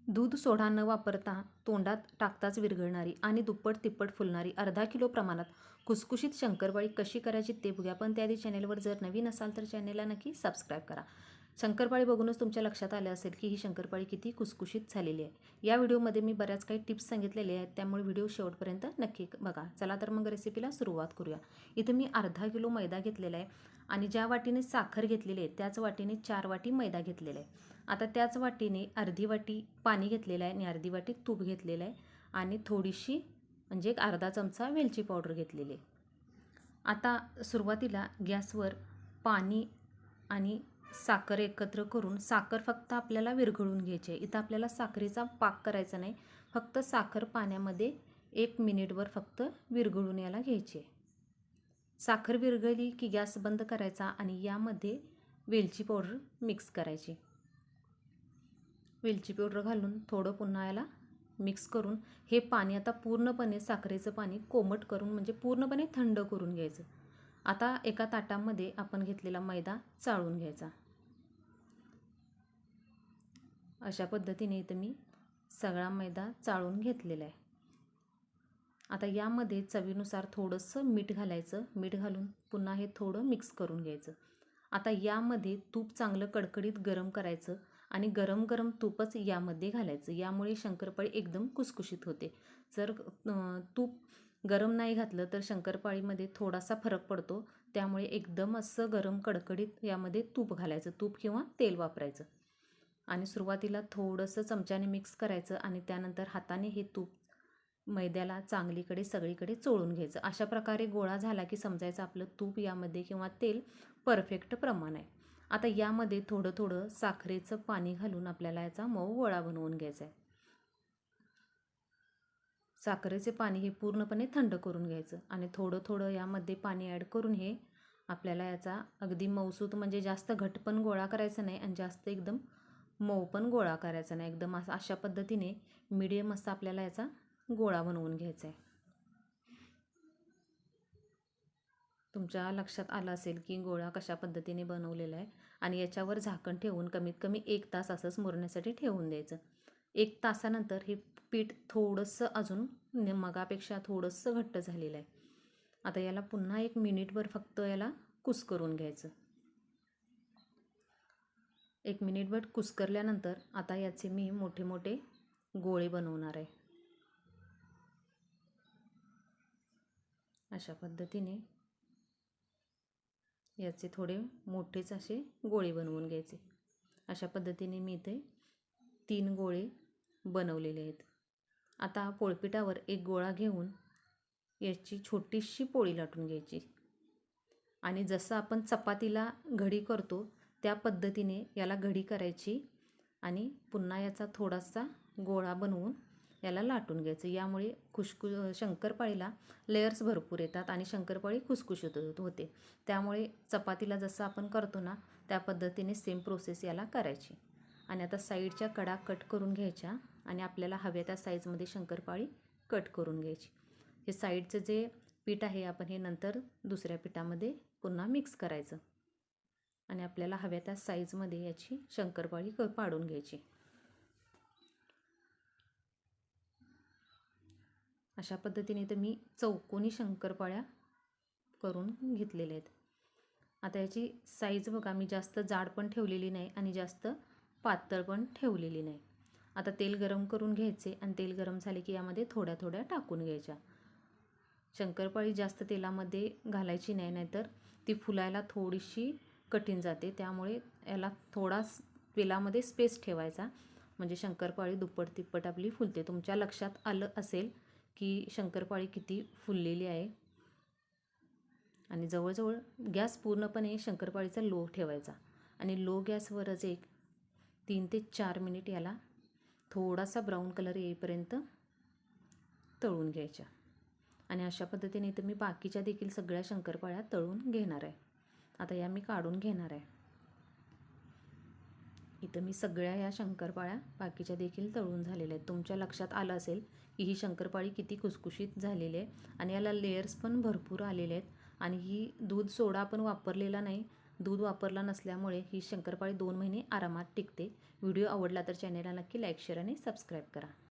दूध सोडा न वापरता तोंडात टाकताच विरघळणारी आणि दुप्पट तिप्पट फुलणारी अर्धा किलो प्रमाणात खुसखुशीत शंकरपाळी कशी करायची ते बघूया. पण त्याआधी चॅनेलवर जर नवीन असाल तर चॅनेलला नक्की सबस्क्राईब करा. शंकरपाळी बघूनच तुमच्या लक्षात आलं असेल की ही शंकरपाळी किती खुसखुशीत झालेली आहे. या व्हिडिओमध्ये मी बऱ्याच काही टिप्स सांगितलेले आहेत, त्यामुळे व्हिडिओ शेवटपर्यंत नक्की बघा. चला तर मग रेसिपीला सुरुवात करूया. इथं मी अर्धा किलो मैदा घेतलेला आहे आणि ज्या वाटीने साखर घेतलेली आहे त्याच वाटीने 4 वाटी मैदा घेतलेला आहे. आता त्याच वाटीने अर्धी वाटी पाणी घेतलेलं आहे आणि अर्धी वाटी तूप घेतलेलं आहे आणि थोडीशी म्हणजे एक अर्धा चमचा वेलची पावडर घेतलेली आहे. आता सुरुवातीला गॅसवर पाणी आणि साखर एकत्र करून साखर फक्त आपल्याला विरघळून घ्यायची आहे. इथं आपल्याला साखरेचा पाक करायचा नाही, फक्त साखर पाण्यामध्ये 1 मिनिटभर फक्त विरघळून यायला घ्यायची आहे. साखर विरघळली की गॅस बंद करायचा आणि यामध्ये वेलची पावडर मिक्स करायची. वेलची पावडर घालून थोडं पुन्हा याला मिक्स करून हे पाणी आता पूर्णपणे साखरेचं पाणी कोमट करून म्हणजे पूर्णपणे थंड करून घ्यायचं. आता एका ताटामध्ये आपण घेतलेला मैदा चाळून घ्यायचा. अशा पद्धतीने इथं मी सगळा मैदा चाळून घेतलेला आहे. आता यामध्ये चवीनुसार थोडंसं मीठ घालायचं. मीठ घालून पुन्हा हे थोडं मिक्स करून घ्यायचं. आता यामध्ये तूप चांगलं कडकडीत गरम करायचं आणि गरम गरम तूपच यामध्ये घालायचं. यामुळे शंकरपाळी एकदम खुसखुशीत होते. जर तूप गरम नाही घातलं तर शंकरपाळीमध्ये थोडासा फरक पडतो. त्यामुळे एकदम असं गरम कडकडीत यामध्ये तूप घालायचं. तूप किंवा तेल वापरायचं आणि सुरुवातीला थोडंसं चमच्याने मिक्स करायचं आणि त्यानंतर हाताने हे तूप मैद्याला चांगलीकडे सगळीकडे चोळून घ्यायचं. अशा प्रकारे गोळा झाला की समजायचं आपलं तूप यामध्ये किंवा तेल परफेक्ट प्रमाण आहे. आता यामध्ये थोडं थोडं साखरेचं पाणी घालून आपल्याला याचा मऊ गोळा बनवून घ्यायचा आहे. साखरेचे पाणी हे पूर्णपणे थंड करून घ्यायचं आणि थोडं थोडं यामध्ये पाणी ॲड करून हे आपल्याला याचा अगदी मऊसूत म्हणजे जास्त घट पण गोळा करायचा नाही आणि जास्त एकदम मऊ पण गोळा करायचा नाही. एकदम अशा पद्धतीने मीडियम असा आपल्याला याचा गोळा बनवून घ्यायचा आहे. तुमच्या लक्षात आलं असेल की गोळा कशा पद्धतीने बनवलेला आहे आणि याच्यावर झाकण ठेवून कमीत कमी 1 तास असंच मुरण्यासाठी ठेवून द्यायचं. 1 तासानंतर हे पीठ थोडंसं अजून मगापेक्षा थोडंसं घट्ट झालेलं आहे. आता याला पुन्हा 1 मिनिटभर फक्त याला कुस्करून घ्यायचं. 1 मिनिटभर कुस्करल्यानंतर आता याचे मी मोठे मोठे गोळे बनवणार आहे. अशा पद्धतीने याचे थोडे मोठेच असे गोळे बनवून घ्यायचे. अशा पद्धतीने मी इथे 3 गोळे बनवलेले आहेत. आता पोळपीठावर एक गोळा घेऊन याची छोटीशी पोळी लाटून घ्यायची आणि जसं आपण चपातीला घडी करतो त्या पद्धतीने याला घडी करायची आणि पुन्हा याचा थोडासा गोळा बनवून याला लाटून घ्यायचं. यामुळे शंकरपाळीला लेयर्स भरपूर येतात आणि शंकरपाळी खुसखुशीत होते. त्यामुळे चपातीला जसं आपण करतो ना त्या पद्धतीने सेम प्रोसेस याला करायची. आणि आता साईडच्या कडा कट करून घ्यायच्या आणि आपल्याला हव्या त्या साईजमध्ये शंकरपाळी कट करून घ्यायची. हे साईडचं जे पीठ आहे आपण हे नंतर दुसऱ्या पिठामध्ये पुन्हा मिक्स करायचं आणि आपल्याला हव्या त्या साईजमध्ये याची शंकरपाळी पाडून घ्यायची. अशा पद्धतीने तर मी चौकोनी शंकरपाळ्या करून घेतलेल्या आहेत. आता याची साईज बघा, मी जास्त जाड पण ठेवलेली नाही आणि जास्त पातळ पण ठेवलेली नाही. आता तेल गरम करून घ्यायचे आणि तेल गरम झाले की यामध्ये थोड्या थोड्या टाकून घ्यायच्या. शंकरपाळी जास्त तेलामध्ये घालायची नाही, नाहीतर ती फुलायला थोडीशी कठीण जाते. त्यामुळे याला थोडा तेलामध्ये स्पेस ठेवायचा म्हणजे शंकरपाळी दुप्पट तिप्पट आपली फुलते. तुमच्या लक्षात आलं असेल की शंकरपाळी किती फुललेली आहे. आणि जवळजवळ गॅस पूर्णपणे शंकरपाळीचा लो ठेवायचा आणि लो गॅसवरच एक 3 ते 4 मिनिट याला थोडासा ब्राऊन कलर येईपर्यंत तळून घ्यायच्या. आणि अशा पद्धतीने इथं मी बाकीच्या देखील सगळ्या शंकरपाळ्या तळून घेणार आहे. आता या मी काढून घेणार आहे. इथं मी सगळ्या या शंकरपाळ्या बाकीच्या देखील तळून झालेल्या आहेत. तुमच्या लक्षात आलं असेल की ही शंकरपाळी किती खुसखुशीत झालेली आहे आणि याला लेयर्स पण भरपूर आलेले आहेत आणि ही दूध सोडा पण वापरलेला नाही दूध वापरला नसल्यामुळे ही शंकरपाळी 2 महिने आरामात टिकते. व्हिडिओ आवडला तर चॅनेलला नक्की लाईक, शेअर आणि सबस्क्राईब करा.